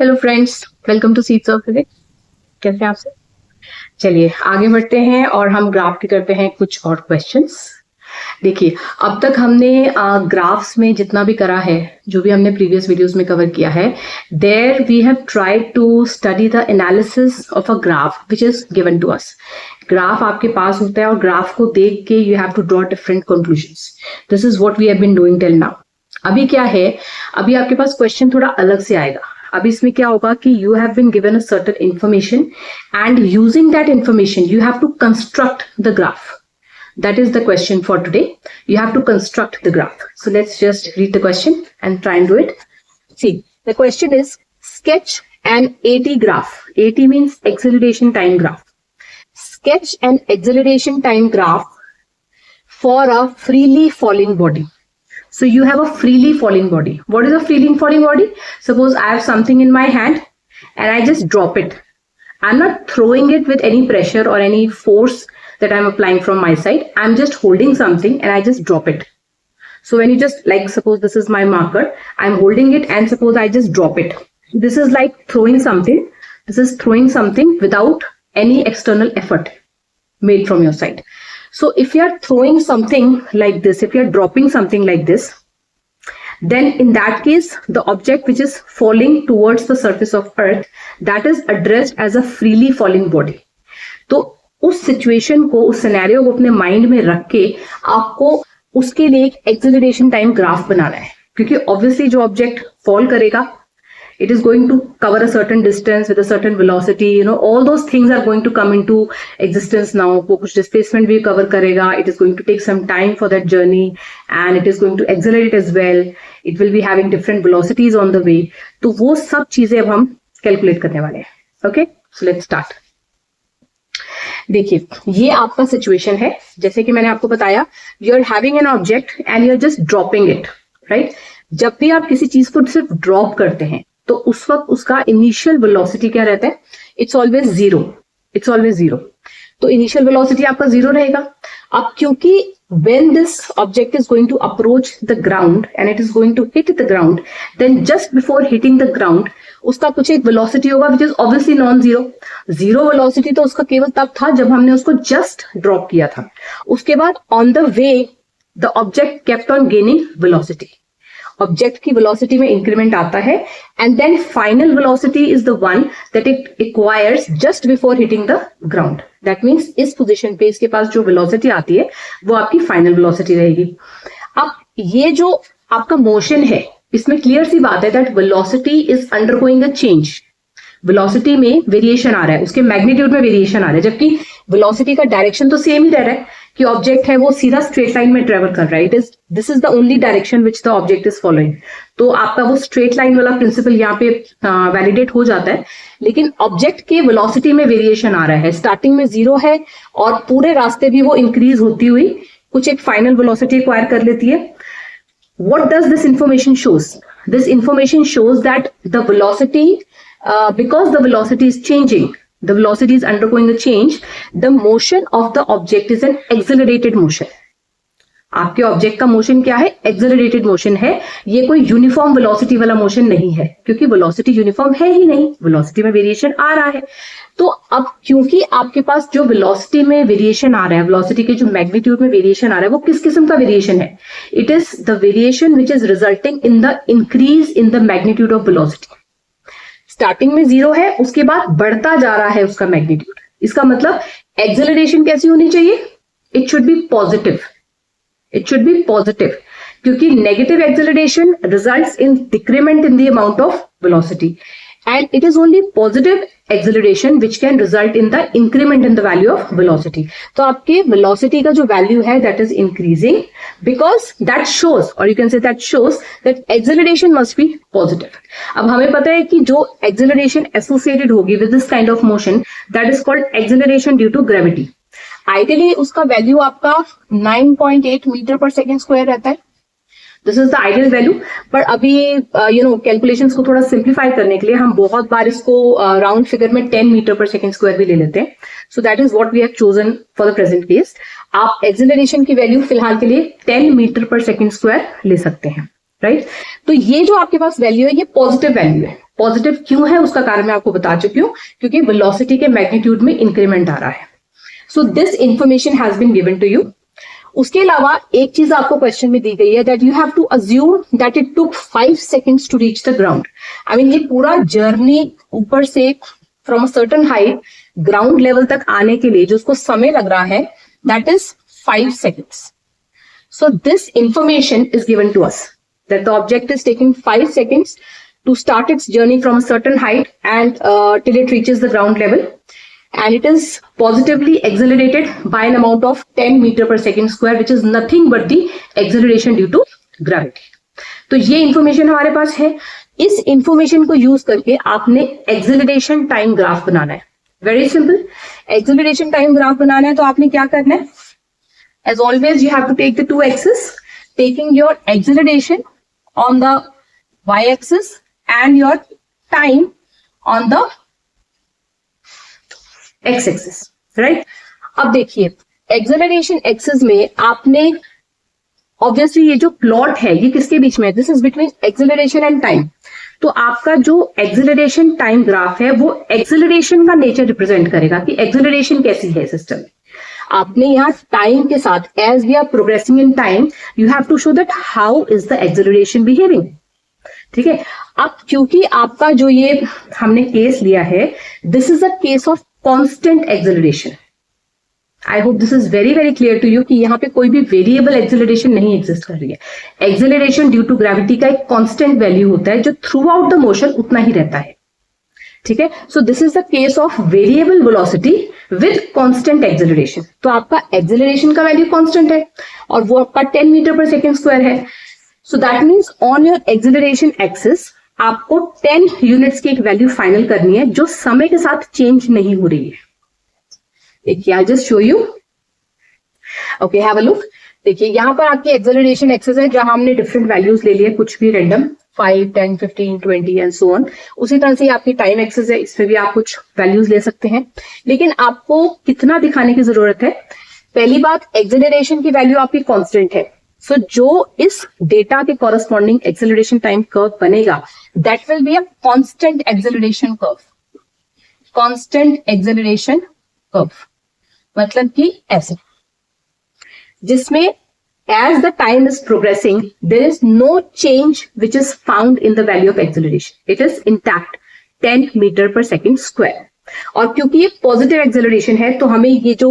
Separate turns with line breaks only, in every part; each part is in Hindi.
Hello friends, welcome to seeds of physics. कैसे हैं आप सब? चलिए आगे बढ़ते हैं और हम ग्राफ के करते हैं कुछ और क्वेश्चंस। देखिए, अब तक हमने ग्राफ्स में जितना भी करा है, जो भी हमने प्रीवियस वीडियोस में कवर किया है, there we have tried to study the analysis of a graph which is given to us. Graph आपके पास होता है और ग्राफ को देख के you have to draw different conclusions. This is what we have been doing till now. अभी क्या है, अभी आपके पास क्वेश्चन थोड़ा अलग से आएगा। अभी इसमें क्या होगा कि you have been given a certain information and using that information you have to construct the graph. That is the question for today. You have to construct the graph. So let's just read the question and try and do it. See, the question is sketch an AT graph. AT means acceleration time graph. Sketch an acceleration time graph for a freely falling body. So you have a freely falling body. What is a freely falling body? Suppose I have something in my hand and I just drop it. I'm not throwing it with any pressure or any force that I'm applying from my side. I'm just holding something and I just drop it. So when you just, like, suppose this is my marker, I'm holding it and suppose I just drop it. This is like throwing something. This is throwing something without any external effort made from your side. So if you are throwing something like this, if you are dropping something like this, then in that case, the object which is falling towards the surface of earth, that is addressed as a freely falling body. तो उस सिचुएशन को, उस सिनेरियो को अपने माइंड में रख के आपको उसके लिए एक एक्सेलरेशन टाइम ग्राफ बनाना है, क्योंकि ऑब्वियसली जो ऑब्जेक्ट फॉल करेगा, it is going to cover a certain distance with a certain velocity, you know, all those things are going to come into existence now. वो कुछ डिस्प्लेसमेंट भी कवर करेगा. It is going to take some time for that journey and it is going to accelerate as well. It will be having different velocities on the way. तो वो सब चीजें अब हम कैलकुलेट करने वाले हैं. Okay, so let's start. देखिए, ये आपका सिचुएशन है. जैसे कि मैंने आपको बताया, you are having an object and you are just dropping it, right. जब भी आप किसी चीज को सिर्फ ड्रॉप करते हैं तो उस वक्त उसका इनिशियल वेलोसिटी क्या रहता है? It's always zero. It's always zero. तो इनिशियल वेलोसिटी आपका जीरो रहेगा. अब क्योंकि when this object is going to approach the ground and it is going to hit the ground, then just before hitting the ground उसका कुछ एक वेलोसिटी होगा which is obviously non zero. Zero velocity तो उसका केवल तब था जब हमने उसको जस्ट ड्रॉप किया था. उसके बाद on the way the object kept on gaining velocity. Object की वेलोसिटी में इंक्रीमेंट आता है and then final velocity is the one that it acquires just before hitting the ground. That means इस पोजीशन पे इसके पास जो वेलोसिटी आती है वो आपकी फाइनल वेलोसिटी रहेगी. अब ये जो आपका मोशन है, इसमें क्लियर सी बात है that velocity is undergoing a change. Velocity में वेरिएशन आ रहा है, उसके मैग्नीट्यूड में वेरिएशन आ रहा है, जबकि वेलोसिटी का डायरेक्शन तो सेम ही रह रहा है कि ऑब्जेक्ट है वो सीधा स्ट्रेट लाइन में ट्रेवल कर रहा है. This is the only direction which the object is following. तो आपका वो स्ट्रेट लाइन वाला प्रिंसिपल यहाँ पे वैलिडेट हो जाता है. लेकिन ऑब्जेक्ट के वेलोसिटी में वेरिएशन आ रहा है. स्टार्टिंग में जीरो है और पूरे रास्ते भी वो इंक्रीज होती हुई कुछ एक फाइनल वेलोसिटी एक्वायर कर लेती है. What does this information shows? This information shows that the velocity, because the velocity is changing, the velocity is undergoing a change, the motion of the object is an accelerated motion. आपके ऑब्जेक्ट का मोशन क्या है? एक्सेलरेटेड मोशन है. ये कोई यूनिफॉर्म वेलोसिटी वाला मोशन नहीं है, क्योंकि वेलोसिटी यूनिफॉर्म है ही नहीं. वेलोसिटी में वेरिएशन आ रहा है. तो अब क्योंकि आपके पास जो वेलोसिटी में वेरिएशन आ रहा है, वेलोसिटी के जो मैग्नीट्यूड में वेरिएशन आ रहा है, वो किस किस्म का वेरिएशन है? It is the variation which is resulting in the increase in the magnitude of velocity. Starting में जीरो है, उसके बाद बढ़ता जा रहा है उसका मैग्नीट्यूड. इसका मतलब एक्सेलरेशन कैसी होनी चाहिए? It should be positive. It should be positive, क्योंकि negative acceleration results in decrement in the amount of velocity, and it is only positive acceleration which can result in the increment in the value of velocity. तो आपके velocity का जो value है that is increasing because that shows, or you can say that shows that acceleration must be positive. अब हमें पता है कि जो acceleration associated होगी with this kind of motion, that is called acceleration due to gravity. Ideally उसका वैल्यू आपका 9.8 मीटर पर सेकेंड स्क्वायर रहता है. This is the ideal value. पर अभी कैलकुलेशंस को थोड़ा सिंप्लीफाई करने के लिए हम बहुत बार इसको राउंड फिगर में 10 मीटर पर सेकेंड स्क्वायर भी ले लेते हैं. So that is what we have chosen for the present case. आप एक्सेलरेशन की वैल्यू फिलहाल के लिए 10 मीटर पर सेकेंड स्क्वायर ले सकते हैं, राइट. तो ये जो आपके पास वैल्यू है, ये पॉजिटिव वैल्यू है. पॉजिटिव क्यों है उसका कारण मैं आपको बता चुकी हूँ, क्योंकि वेलोसिटी के मैग्नीट्यूड में इंक्रीमेंट आ रहा है। So this information has been given to you. उसके अलावा एक चीज आपको क्वेश्चन में दी गई है that you have to assume that it took 5 seconds to reach the ground. I mean ये पूरा जर्नी ऊपर से from a certain height ground level तक आने के लिए जो उसको समय लग रहा है that is 5 seconds. So this information is given to us that the object is taking 5 seconds to start its journey from a certain height and till it reaches the ground level, and it is positively accelerated by an amount of 10 meter per second square, which is nothing but the acceleration due to gravity. तो ये इंफॉर्मेशन हमारे पास है। इस इंफॉर्मेशन को यूज करके आपने एक्सेलरेशन टाइम ग्राफ बनाना है। Very simple, acceleration time graph बनाना है तो आपने क्या करना है, as always you have to take the two axes, taking your acceleration on the y axis and your time on the x axis, right? अब देखिए एक्सेलरेशन एक्सिस में आपने ऑब्वियसली ये जो प्लॉट है ये किसके बीच में है, this is between acceleration and time. तो आपका जो एक्सेलरेशन टाइम ग्राफ है वो एक्सेलरेशन का नेचर रिप्रेजेंट करेगा कि एक्सेलरेशन कैसी है सिस्टम में। आपने यहाँ टाइम के साथ as we are progressing in time you have to show that how is the acceleration behaving. ठीक है, अब क्योंकि आपका जो ये हमने केस लिया है this is a case of constant acceleration. I hope this is very very clear to you कि यहाँ पे कोई भी वेरिएबल एक्सेलरेशन नहीं एग्जिस्ट कर रही है। एक्सेलरेशन ड्यू टू ग्रेविटी का एक कांस्टेंट वैल्यू होता है जो थ्रू आउट द मोशन उतना ही रहता है। ठीक है, so this is the case of variable velocity with constant acceleration. तो आपका एक्सेलरेशन का वैल्यू कांस्टेंट है और वो आपका 10 मीटर पर सेकेंड स्क्वायर है। So that means on your acceleration axis आपको 10 यूनिट्स की एक वैल्यू फाइनल करनी है जो समय के साथ चेंज नहीं हो रही है। देखिए I just show you, okay have a look. देखिए यहाँ पर आपकी एक्सेलरेशन एक्सिस है जहां हमने डिफरेंट वैल्यूज ले लिए, कुछ भी रैंडम 5, 10, 15, 20 एंड सो ऑन। उसी तरह से आपकी टाइम एक्सिस है, इसमें भी आप कुछ वैल्यूज ले सकते हैं। लेकिन आपको कितना दिखाने की जरूरत है, पहली बात एक्सेलरेशन की वैल्यू आपकी कांस्टेंट है। सो जो इस डेटा के कॉरस्पॉन्डिंग एक्सेलरेशन टाइम कर्व बनेगा that will be a constant acceleration curve. Constant acceleration curve मतलब कि ऐसे, जिसमें as the time is progressing there is no change which is found in the value of acceleration, it is intact 10 meter per second square। और क्योंकि ये पॉजिटिव एक्सेलरेशन है तो हमें ये जो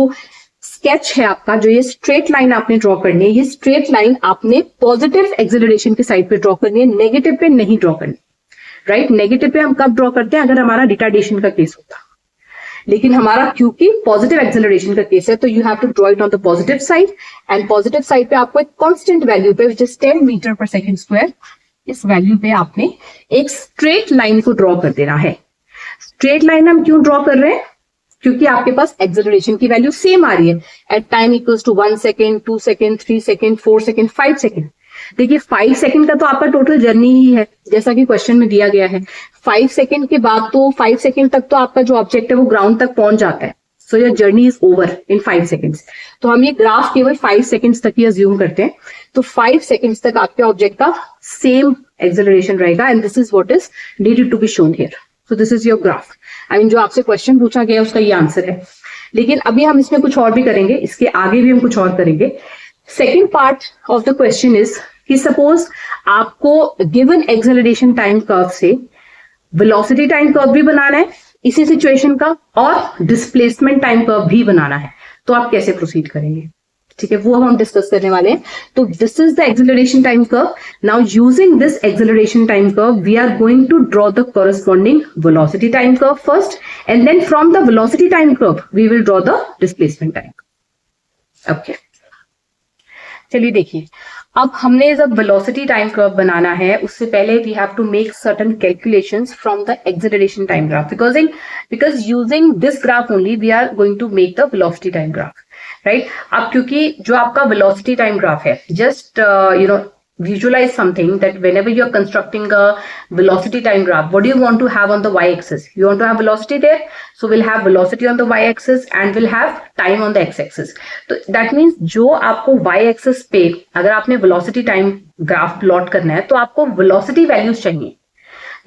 स्केच है आपका, जो ये स्ट्रेट लाइन आपने ड्रॉ करनी है, ये स्ट्रेट लाइन आपने पॉजिटिव एक्सेलरेशन के साइड पे ड्रॉ करनी है, नेगेटिव पे नहीं ड्रॉ करनी। राइट, नेगेटिव पे हम कब ड्रॉ करते हैं, अगर हमारा रिटार्डेशन का केस होता, लेकिन हमारा क्योंकि पॉजिटिव एक्सेलरेशन का केस है तो you have to draw it on the positive side. And positive side पे आपको एक कांस्टेंट वैल्यू पे which is 10 metre per second square, इस वैल्यू पे आपने एक स्ट्रेट लाइन को ड्रॉ कर देना है। स्ट्रेट लाइन हम क्यों ड्रॉ कर रहे हैं, क्योंकि आपके पास एक्सेलरेशन की वैल्यू सेम आ रही है at time equals to 1 second, 2 second, 3 second, 4 second, 5 second. देखिए 5 सेकंड का तो आपका टोटल जर्नी ही है जैसा कि क्वेश्चन में दिया गया है। 5 सेकंड के बाद तो 5 सेकंड तक तो आपका जो ऑब्जेक्ट है वो ग्राउंड तक पहुंच जाता है। So your journey is over in 5 seconds. तो हम ये ग्राफ केवल 5 सेकंड्स तक ही अज्यूम करते हैं। तो 5 सेकंड्स तक आपके ऑब्जेक्ट का सेम एक्सेलरेशन रहेगा and this is what is needed to be shown here. So this is your graph. I mean जो आपसे क्वेश्चन पूछा गया उसका ये आंसर है। लेकिन अभी हम इसमें कुछ और भी करेंगे, इसके आगे भी हम कुछ और करेंगे। Second part of the question is कि सपोज आपको गिवन एक्सेलरेशन टाइम कर्व से वेलोसिटी टाइम कर्व भी बनाना है इसी सिचुएशन का और डिस्प्लेसमेंट टाइम कर्व भी बनाना है, तो आप कैसे प्रोसीड करेंगे, ठीक है, वो हम डिस्कस करने वाले हैं। तो this is the acceleration time curve. Now using this acceleration time curve we are going to draw the corresponding velocity time curve first and then from the velocity time curve we will draw the displacement time curve. Okay, चलिए देखिए, अब हमने जब वेलोसिटी टाइम कर्व बनाना है उससे पहले we have to make certain calculations from the acceleration time graph because using this graph only we are going to make the velocity time graph, right. अब क्योंकि जो आपका वेलोसिटी टाइम ग्राफ है, just visualize something that whenever you are constructing a velocity time graph, what do you want to have on the y-axis? You want to have velocity there, so we'll have velocity on the y-axis and we'll have time on the x-axis. So that means जो आपको y-axis पे अगर आपने velocity time graph plot करना है तो आपको velocity values चाहिए।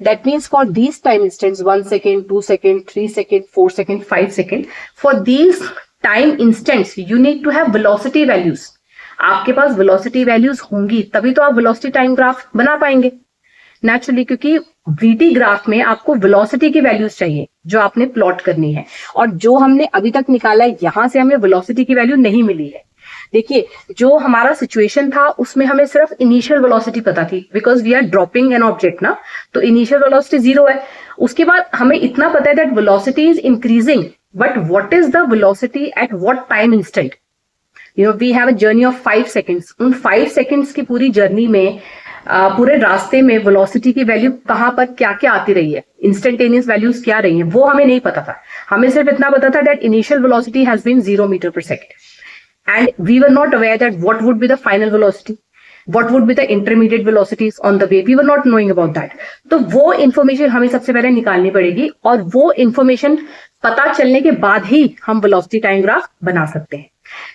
That means for these time instants, 1 second, 2 second, 3 second, 4 second, 5 second, for these time instants you need to have velocity values. आपके पास velocity values होंगी तभी तो आप velocity time graph बना पाएंगे नेचुरली, क्योंकि VT ग्राफ में आपको वेलोसिटी की वैल्यूज चाहिए जो आपने प्लॉट करनी है, और जो हमने अभी तक निकाला है यहां से हमें वेलोसिटी की वैल्यू नहीं मिली है. देखिए जो हमारा सिचुएशन था उसमें हमें सिर्फ इनिशियल वेलोसिटी पता थी, because we are dropping an object ना, तो इनिशियल वेलोसिटी 0 है. उसके बाद हमें इतना पता है that velocity is increasing, but what is the velocity at what time instant. We have a journey of 5 seconds. उन 5 सेकेंड्स की पूरी जर्नी में पूरे रास्ते में वेलोसिटी की वैल्यू कहां पर क्या क्या आती रही है, इंस्टेंटेनियस वैल्यूज क्या रही है, वो हमें नहीं पता था. हमें सिर्फ इतना पता था that initial velocity has been 0 metre per second, and we were not aware that what would be the final velocity, what would be the intermediate velocities on the way. We were not knowing about that. तो वो इन्फॉर्मेशन हमें सबसे पहले निकालनी पड़ेगी, और वो इन्फॉर्मेशन पता चलने के बाद ही हम वेलोसिटी टाइम ग्राफ बना सकते हैं.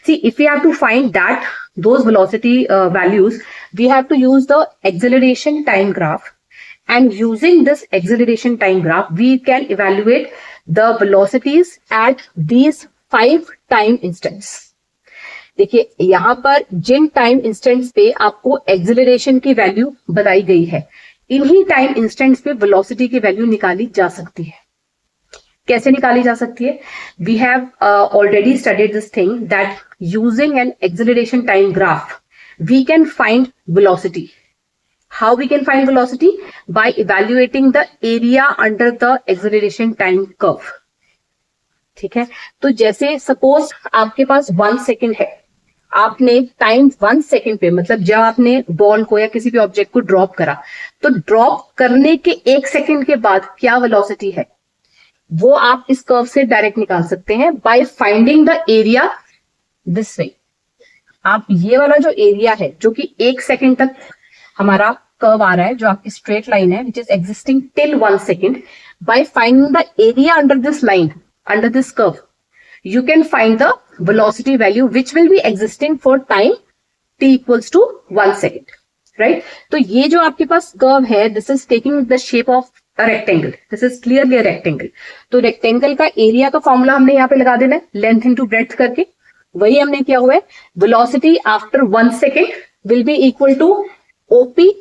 See, if we have to find those velocity values, we have to use the acceleration time graph, and using this acceleration time graph, we can evaluate the velocities at these 5 time instants. देखिए यहाँ पर जिन टाइम इंस्टेंट्स पे आपको एक्सेलरेशन की वैल्यू बताई गई है, इन्हीं टाइम इंस्टेंट्स पे वेलोसिटी की वैल्यू निकाली जा सकती है. कैसे निकाली जा सकती है? We have already studied this thing that using an acceleration time graph we can find velocity. How we can find velocity? By evaluating the area under the acceleration time curve. ठीक है, तो जैसे सपोज आपके पास 1 सेकेंड है, आपने टाइम 1 सेकेंड पे, मतलब जब आपने बॉल को या किसी भी ऑब्जेक्ट को ड्रॉप करा, तो ड्रॉप करने के 1 सेकेंड के बाद क्या वेलोसिटी है वो आप इस कर्व से डायरेक्ट निकाल सकते हैं by finding the area this way. आप ये वाला जो एरिया है जो कि 1 सेकेंड तक हमारा कर्व आ रहा है, जो आपकी स्ट्रेट लाइन है which is existing till 1 second, by finding the area under this line, under this curve, you can find the velocity value which will be existing for time t equals to 1 second, right? तो ये जो आपके पास curve है, this is taking the shape of a rectangle. This is clearly a rectangle. तो rectangle का area का फॉर्मूला हमने यहाँ पे लगा देना है, length into breadth करके. वही हमने किया हुआ है. Velocity after 1 second will be equal to OP,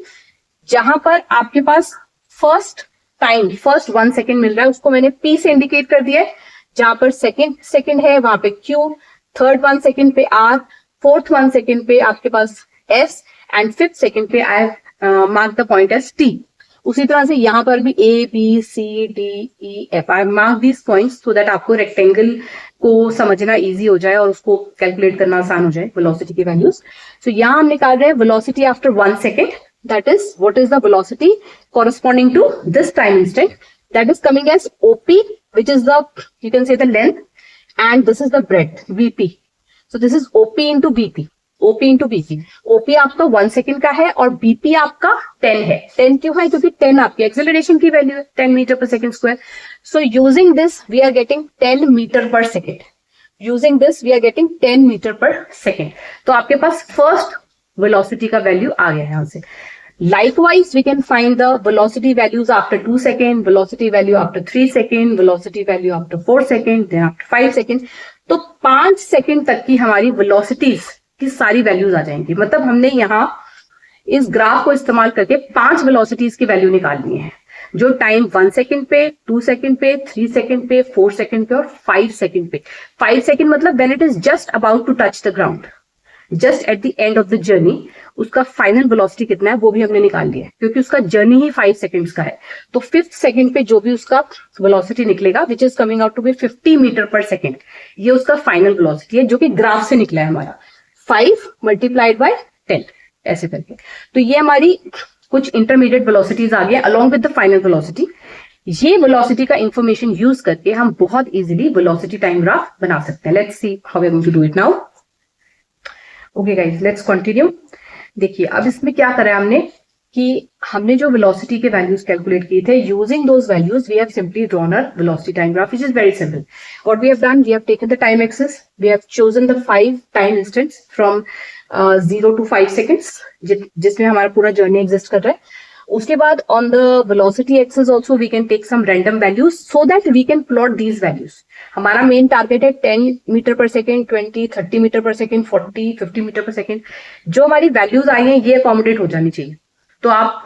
जहां पर आपके पास first 1 second मिल रहा है, उसको मैंने P से इंडिकेट कर दिया है. जहां पर सेकेंड है वहां पे Q, थर्ड 1 सेकेंड पे R, फोर्थ 1 सेकेंड पे आपके पास S, एंड 5th सेकेंड पे I mark the point as T. उसी तरह से यहाँ पर भी A, B, C, D, E, F. I mark these points so that आपको रेक्टेंगल को समझना इजी हो जाए और उसको कैलकुलेट करना आसान हो जाए वेलोसिटी की वैल्यूज. सो यहाँ हम निकाल रहे हैं velocity after 1 second, that is what is the velocity corresponding to this time instant, that is coming as OP, which is the, you can say the length, and this is the breadth, VP. So this is OP into BP. OP into BP. OP आपका 1 सेकेंड का है और BP आपका 10 है. 10 क्यों है? क्योंकि 10 आपकी एक्सेलरेशन की वैल्यू है, 10 metre per second square. So using this we are getting 10 metre per second. Using this we are getting 10 metre per second. तो आपके पास फर्स्ट वेलोसिटी का वैल्यू आ गया है यहाँ से. Likewise, we can find the velocity values after 2 seconds, velocity value after 3 seconds, velocity value after 4 seconds, then after 5 seconds. तो 5 सेकेंड तक की हमारी वेलोसिटीज की सारी वैल्यूज आ जाएंगी. मतलब हमने यहाँ इस ग्राफ को इस्तेमाल करके 5 वेलोसिटीज की वैल्यू निकालनी है, जो टाइम 1 सेकेंड पे, 2 सेकेंड पे, 3 सेकेंड पे, 4 सेकेंड पे और 5 सेकेंड पे. 5 सेकेंड मतलब when it is just about to touch the ground, just at the end of the journey, उसका फाइनल वेलोसिटी कितना है वो भी हमने निकाल लिया है, क्योंकि उसका जर्नी ही 5 सेकेंड्स का है. तो 5th सेकेंड पे जो भी उसका वेलोसिटी निकलेगा which is coming out to be 50 metre per second, ये उसका फाइनल वेलोसिटी है जो कि ग्राफ से निकला है हमारा. 5 मल्टीप्लाइड बाय 10 ऐसे करके. तो ये हमारी कुछ इंटरमीडिएट वेलोसिटीज आ गया along with the final velocity. ये वेलोसिटी का इंफॉर्मेशन यूज करके हम बहुत इजीली वेलोसिटी टाइम ग्राफ बना सकते हैं. Let's see how we are going to do it now. Okay guys, let's continue. देखिए अब इसमें क्या करा हमने कि हमने जो वेलोसिटी के वैल्यूज कैलकुलेट किए थे, using those values we have simply drawn a velocity time graph which is very simple. What we have done, we have taken the time axis, we have chosen the 5 time instants from 0 to 5 seconds, जिसमें हमारा पूरा जर्नी एग्जिस्ट कर रहा है. उसके बाद on the velocity axis also we can take some random values so that we can plot these values. हमारा मेन टारगेट है 10 metre per second, 20, 30 meter per second, 40, 50 metre per second. जो हमारी वैल्यूज आई हैं ये अकोमोडेट हो जानी चाहिए. तो आप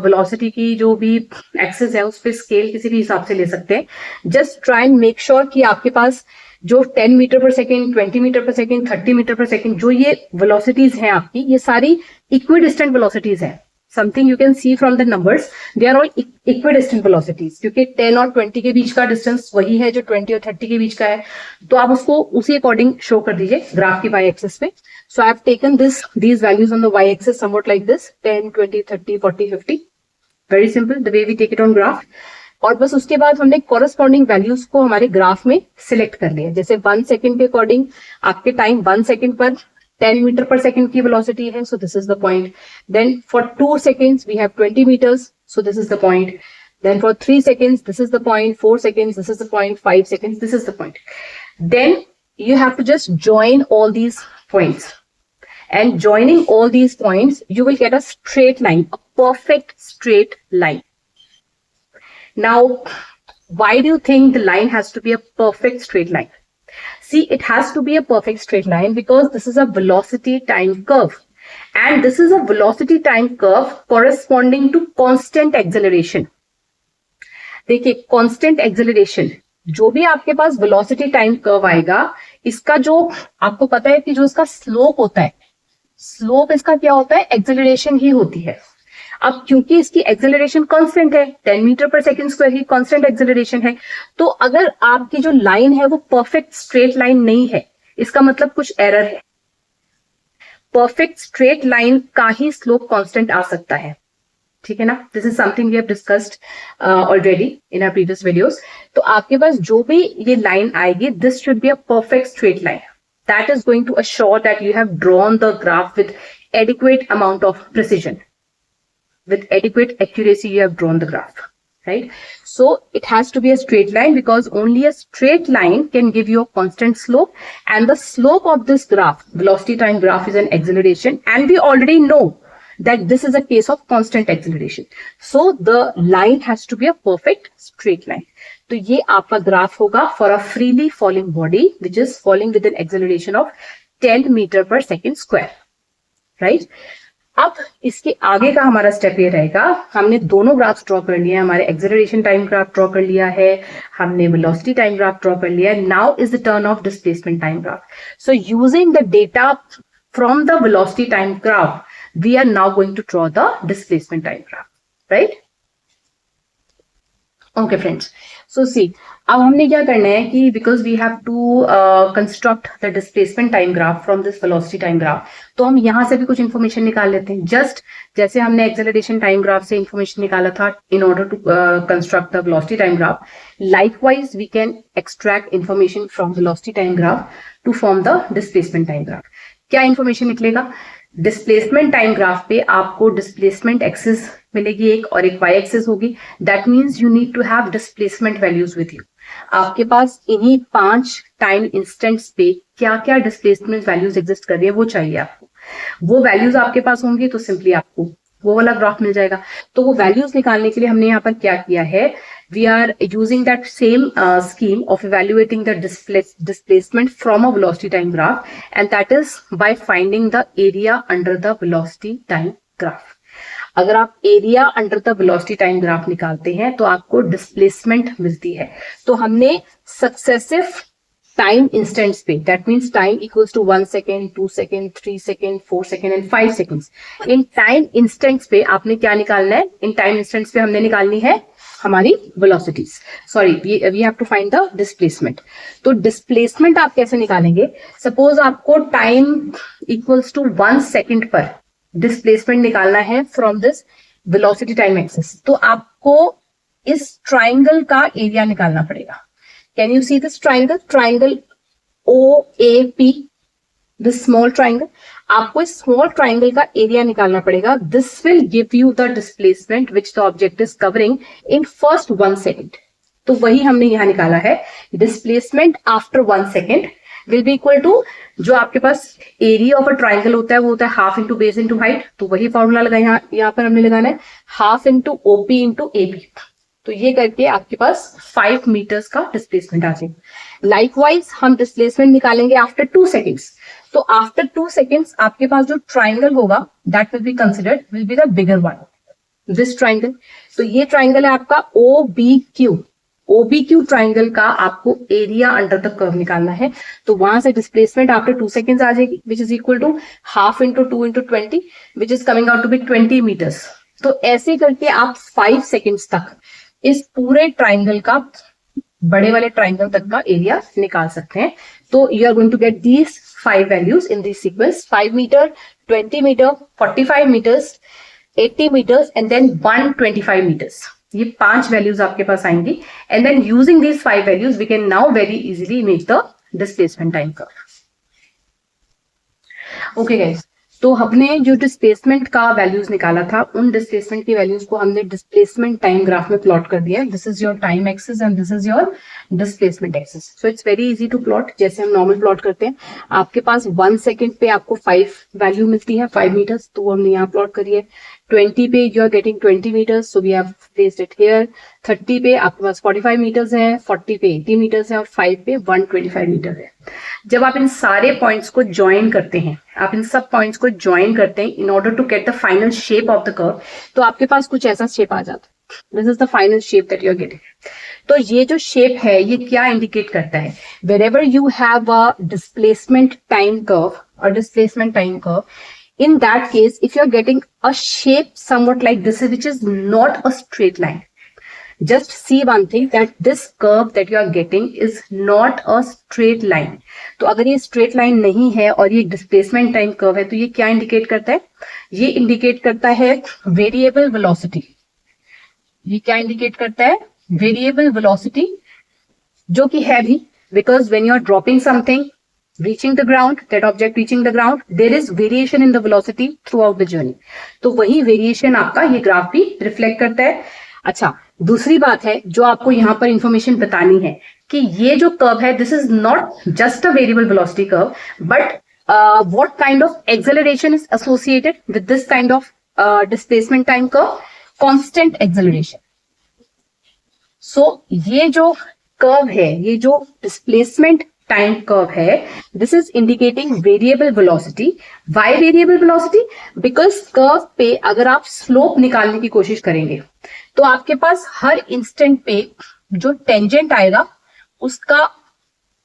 वेलोसिटी की जो भी एक्सेस है उस पर स्केल किसी भी हिसाब से ले सकते हैं. Just try and make sure कि आपके पास जो 10 metre per second, 20 meter per second, 30 meter per second जो ये वेलोसिटीज हैं आपकी, ये सारी इक्विडिस्टेंट वेलोसिटीज हैं. Something you can see from the numbers, they are all equidistant velocities, क्योंकि 10 और 20 के बीच का डिस्टेंस वही है जो 20 और 30 के बीच का है. तो आप उसको उसी अकॉर्डिंग शो कर दीजिए ग्राफ की वाई एक्सिस पे. So I have taken these values on the y-axis somewhat like this, 10, 20, 30, 40, 50. Very simple, the way we take it on graph. और बस उसके बाद हमने corresponding values को हमारे ग्राफ में सिलेक्ट कर लिया. जैसे 1 सेकेंड के अकॉर्डिंग आपके टाइम 1 सेकेंड पर 10 मीटर पर सेकेंड की वेलोसिटी है, so this is the point. Then for 2 seconds we have 20 meters, so this is the point. Then for 3 seconds this is the point, 4 seconds this is the point, 5 seconds this is the point. Then you have to just join all these points, and joining all these points you will get a straight line, a perfect straight line. Now why do you think the line has to be a perfect straight line? See, it has to be a perfect straight line because this is a velocity time curve, and this is a velocity time curve corresponding to constant acceleration. देखिए, constant acceleration जो भी आपके पास वेलोसिटी टाइम कर्व आएगा, इसका जो आपको पता है कि जो इसका स्लोप होता है, स्लोप इसका क्या होता है, एक्सेलरेशन ही होती है. अब क्योंकि इसकी एक्सेलरेशन कांस्टेंट है, 10 मीटर पर सेकंड स्क्वायर की कांस्टेंट एक्सेलरेशन है, तो अगर आपकी जो लाइन है वो परफेक्ट स्ट्रेट लाइन नहीं है, इसका मतलब कुछ एरर है. परफेक्ट स्ट्रेट लाइन का ही स्लोप कांस्टेंट आ सकता है. ठीक है ना. This is something we have discussed already in our previous videos. तो आपके पास जो भी ये लाइन आएगी, this should be a perfect straight line. That is going to assure that you have drawn the graph with adequate amount of precision, with adequate accuracy you have drawn the graph, right? So it has to be a straight line because only a straight line can give you a constant slope, and the slope of this graph, velocity time graph, is an acceleration, and we already know that this is a case of constant acceleration. So the line has to be a perfect straight line. तो ये आपका ग्राफ होगा for a freely falling body which is falling with an acceleration of 10 meter per second square, right? अब इसके आगे का हमारा स्टेप ये रहेगा, हमने दोनों ग्राफ्स ड्रॉ कर लिया है, हमारे एक्सेलरेशन टाइम ग्राफ ड्रॉ कर लिया है, हमने वेलोसिटी टाइम ग्राफ ड्रॉ कर लिया है. Now is the turn off displacement time graph. So using the data from the velocity time graph we are now going to draw the displacement time graph, right? Okay friends, so see, अब हमने क्या करना है कि because we have to construct the displacement time graph from this velocity time graph, तो हम यहाँ से भी कुछ information निकाल लेते हैं. Just जैसे हमने acceleration time graph से information निकाला था in order to construct the velocity time graph, likewise we can extract information from velocity time graph to form the displacement time graph. क्या information निकलेगा? डिस्प्लेसमेंट टाइम ग्राफ पे आपको डिस्प्लेसमेंट एक्सिस मिलेगी एक, और एक वाई एक्सिस होगी. That means you need to have displacement values with you. आपके पास इन्हीं 5 टाइम इंस्टेंट्स पे क्या क्या डिस्प्लेसमेंट वैल्यूज एग्जिस्ट कर रही है वो चाहिए आपको. वो वैल्यूज आपके पास होंगी तो सिंपली आपको वो वाला ग्राफ मिल जाएगा. तो वो वैल्यूज निकालने के लिए हमने यहाँ पर क्या किया है, we are using that same scheme of evaluating the displacement from a velocity time graph, and that is by finding the area under the velocity time graph. अगर आप area under the velocity time graph निकालते हैं तो आपको डिस्प्लेसमेंट मिलती है. तो हमने सक्सेसिव टाइम इंस्टेंट्स पे, that means time equals to 1 second, 2 second, 3 second, 4 second and 5 seconds. इन टाइम इंस्टेंट्स पे आपने क्या निकालना है, इन टाइम इंस्टेंट्स पे हमने निकालनी है हमारी velocities. Sorry, we have to find the displacement. तो डिस्प्लेसमेंट आप कैसे निकालेंगे? सपोज आपको टाइम इक्वल्स टू 1 सेकेंड पर डिस्प्लेसमेंट निकालना है from this velocity time axis, तो आपको इस ट्राइंगल का एरिया निकालना पड़ेगा. Can you see this triangle, triangle OAP, this small triangle. आपको इस स्मॉल ट्राइंगल का एरिया निकालना पड़ेगा. This will give you the displacement which the object is covering in first 1 second. तो वही हमने यहां निकाला है, displacement after 1 second. Will be equal to, जो आपके पास एरिया ऑफ अ ट्राइंगल होता है वो होता है half into base into height, तो वही फॉर्मूला लगाए यहाँ पर हमने लगाना है half into OP into AB. तो ये करके आपके पास 5 मीटर्स का डिस्प्लेसमेंट आ जाएगा। लाइकवाइज हम डिस्प्लेसमेंट निकालेंगे आफ्टर 2 सेकेंड्स। तो आफ्टर 2 सेकेंड्स आपके पास जो ट्राइंगल होगा that will be considered will be the bigger one, this triangle. तो ये ट्राइंगल है आपका OBQ। OBQ ट्राइंगल का आपको एरिया अंडर द कर्व निकालना है। तो वहां से डिस्प्लेसमेंट आफ्टर 2 सेकेंड्स आ जाएगी which is equal to half into 2 into 20 which is coming out to be 20 meters. तो ऐसे करके आप 5 सेकेंड्स तक इस पूरे ट्राइंगल का, बड़े वाले ट्राइंगल तक का एरिया निकाल सकते हैं। तो you are going to get these 5 values in this sequence, 5 meter, 20 meter, 45 meters, 80 meters and then 125 meters. ये 5 वैल्यूज आपके पास आएंगी and then using these 5 values we can now very easily make the displacement time curve. Okay guys, तो हमने जो डिस्प्लेसमेंट का वैल्यूज निकाला था उन डिस्प्लेसमेंट की वैल्यूज को हमने डिस्प्लेसमेंट टाइम ग्राफ में प्लॉट कर दिया है। This is your time axis and this is your displacement axis. So it's very easy to plot, जैसे हम नॉर्मल प्लॉट करते हैं। आपके पास 1 सेकेंड पे आपको 5 वैल्यू मिलती है, 5 मीटर्स, तो हमने यहाँ प्लॉट करी है। 20 पे you are getting 20 meters, so we have placed it here. 30 पे आपके पास 45 मीटर्स है, 40 पे 80 मीटर्स है और 5 पे 125 मीटर है। जब आप इन सारे पॉइंट्स को ज्वाइन करते हैं, आप इन सब पॉइंट्स को ज्वाइन करते हैं in order to get the final shape of the curve, तो आपके पास कुछ ऐसा शेप आ जाता है। This is the final shape that you are getting. तो ये जो शेप है ये क्या इंडिकेट करता है? Wherever you have a displacement time curve और displacement time curve, in that case if you are getting a shape somewhat like this which is not a straight line, just see one thing that this curve that you are getting is not a straight line. तो अगर ये straight line नहीं है और ये displacement time curve है तो ये क्या indicate करता है? ये indicate करता है variable velocity। ये क्या indicate करता है? Variable velocity, जो कि है भी, because when you are dropping something reaching the ground, that object reaching the ground, there is variation in the velocity throughout the journey. तो वही variation आपका ये ग्राफ भी रिफ्लेक्ट करता है। अच्छा, दूसरी बात है जो आपको यहाँ पर इंफॉर्मेशन बतानी है कि ये जो कर्व है this is not just a variable velocity curve, but what kind of acceleration is associated with this kind of displacement time curve? Constant acceleration. So ये जो कर्व है, ये जो डिस्प्लेसमेंट टाइम कर्व है, this is indicating variable velocity. Why variable velocity? Because curve पे अगर आप स्लोप निकालने की कोशिश करेंगे तो आपके पास हर इंस्टेंट पे जो टेंजेंट आएगा उसका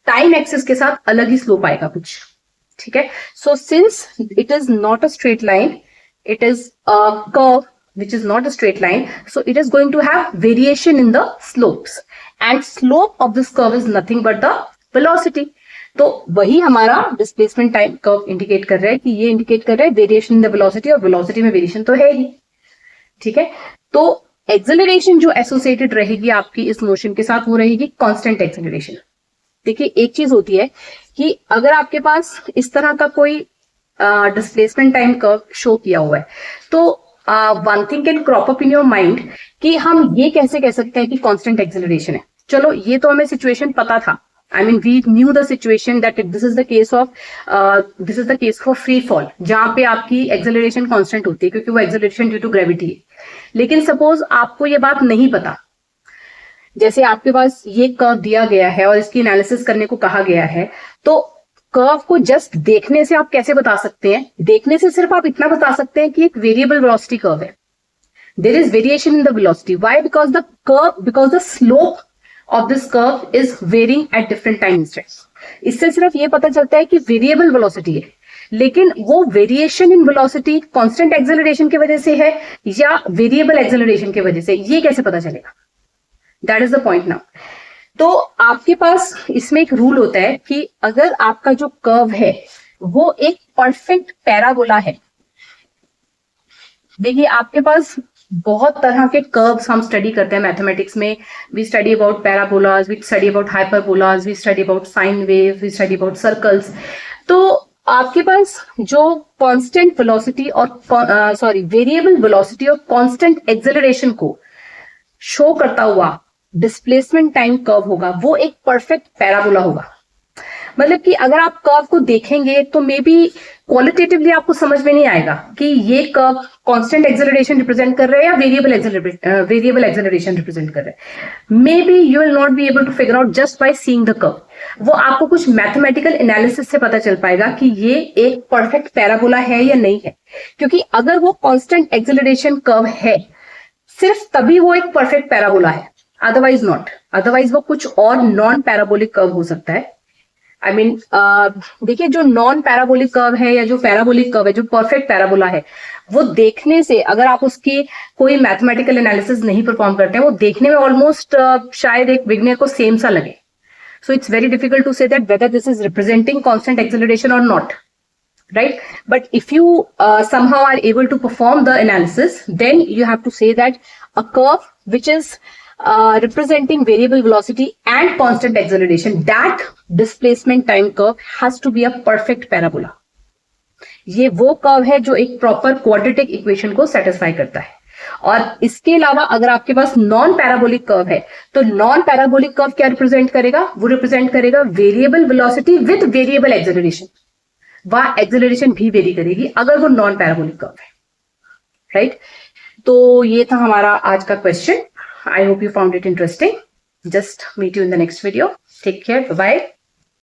टाइम एक्सिस के साथ अलग ही स्लोप आएगा कुछ, ठीक है। So since it is not a straight line, it is a curve which is not a straight line, so it is going to have variation in the slopes, and slope of this curve is nothing but the velocity. तो वही हमारा डिस्प्लेसमेंट टाइम कर्व इंडिकेट कर रहा है कि ये इंडिकेट कर रहा है वेरिएशन इन द वेलोसिटी, और वेलोसिटी में वेरिएशन तो है ही, ठीक है। तो एक्सेलरेशन जो एसोसिएटेड रहेगी आपकी इस मोशन के साथ वो रहेगी कांस्टेंट एक्सेलरेशन। देखिए, एक चीज होती है कि अगर आपके पास इस तरह का कोई डिस्प्लेसमेंट टाइम कर्व शो किया हुआ है तो one thing can crop up in your mind कि हम ये कैसे कह सकते हैं कि कांस्टेंट एक्सेलरेशन है। चलो, ये तो हमें सिचुएशन पता था, I mean we knew the situation that this is the case for free fall, जहां पे आपकी एक्सेलरेशन कांस्टेंट होती है क्योंकि वो एक्सेलरेशन ड्यू टू ग्रेविटी है। लेकिन सपोज आपको ये बात नहीं पता, जैसे आपके पास ये कर्व दिया गया है और इसकी एनालिसिस करने को कहा गया है, तो कर्व को जस्ट देखने से आप कैसे बता सकते हैं? देखने से सिर्फ आप इतना बता सकते हैं कि एक वेरिएबल वेलोसिटी कर्व है, there is variation in the velocity. Why? Because the slope of this curve is varying at different time instants. इससे सिर्फ ये पता चलता है कि वेरिएबल वेलोसिटी है, लेकिन वो variation in velocity constant acceleration की वजह से है या वेरिएबल एक्सेलरेशन की वजह से, ये कैसे पता चलेगा? That is the point now. तो आपके पास इसमें एक रूल होता है कि अगर आपका जो कर्व है वो एक परफेक्ट पैराबोला है। देखिए, आपके पास बहुत तरह के कर्व्स हम स्टडी करते हैं मैथमेटिक्स में। We study about parabolas, we study about hyperbolas, we study about sine wave, we study about circles. तो आपके पास जो कांस्टेंट वेलोसिटी और वेरिएबल वेलोसिटी और कांस्टेंट एक्सेलरेशन को शो करता हुआ डिस्प्लेसमेंट टाइम कर्व होगा, वो एक परफेक्ट पैराबोला होगा। मतलब कि अगर आप कर्व को देखेंगे तो मे बी क्वालिटेटिवली आपको समझ में नहीं आएगा कि ये कर्व कांस्टेंट एक्सेलरेशन रिप्रेजेंट कर रहे हैं या वेरिएबल एक्सेलरेशन रिप्रेजेंट कर रहे हैं। Maybe you will not be able to figure out just by seeing the curve. वो आपको कुछ मैथमेटिकल एनालिसिस से पता चल पाएगा कि ये एक परफेक्ट पैराबोला है या नहीं है, क्योंकि अगर वो कांस्टेंट एक्सेलरेशन कर्व है सिर्फ तभी वो एक परफेक्ट पैराबोला है, अदरवाइज नॉट। अदरवाइज वो कुछ और नॉन पैराबोलिक कर्व हो सकता है। आई मीन देखिए, जो नॉन पैराबोलिक कर्व है या जो पैराबोलिक कर्व है, जो परफेक्ट पैराबोला है, वो देखने से, अगर आप उसकी कोई मैथमेटिकल एनालिसिस नहीं परफॉर्म करते हैं, वो देखने में ऑलमोस्ट शायद एक बिगनर को सेम सा लगे। So it's very difficult to say that whether this is representing constant acceleration or not, right? But if you somehow are able to perform the analysis, then you have to say that a curve which is representing variable velocity and constant acceleration, that displacement time curve has to be a perfect parabola. ये वो कर्व है जो एक प्रॉपर क्वाड्रेटिक इक्वेशन को सेटिस्फाई करता है। और इसके अलावा अगर आपके पास नॉन पैराबोलिक कर्व है तो नॉन पैराबोलिक कर्व क्या रिप्रेजेंट करेगा? वो रिप्रेजेंट करेगा variable velocity with variable acceleration. वह एक्सेलरेशन भी वेरी करेगी अगर वो नॉन पैराबोलिक कर्व है, राइट? तो ये था हमारा आज का question. I hope you found it interesting. Just meet you in the next video. Take care, bye.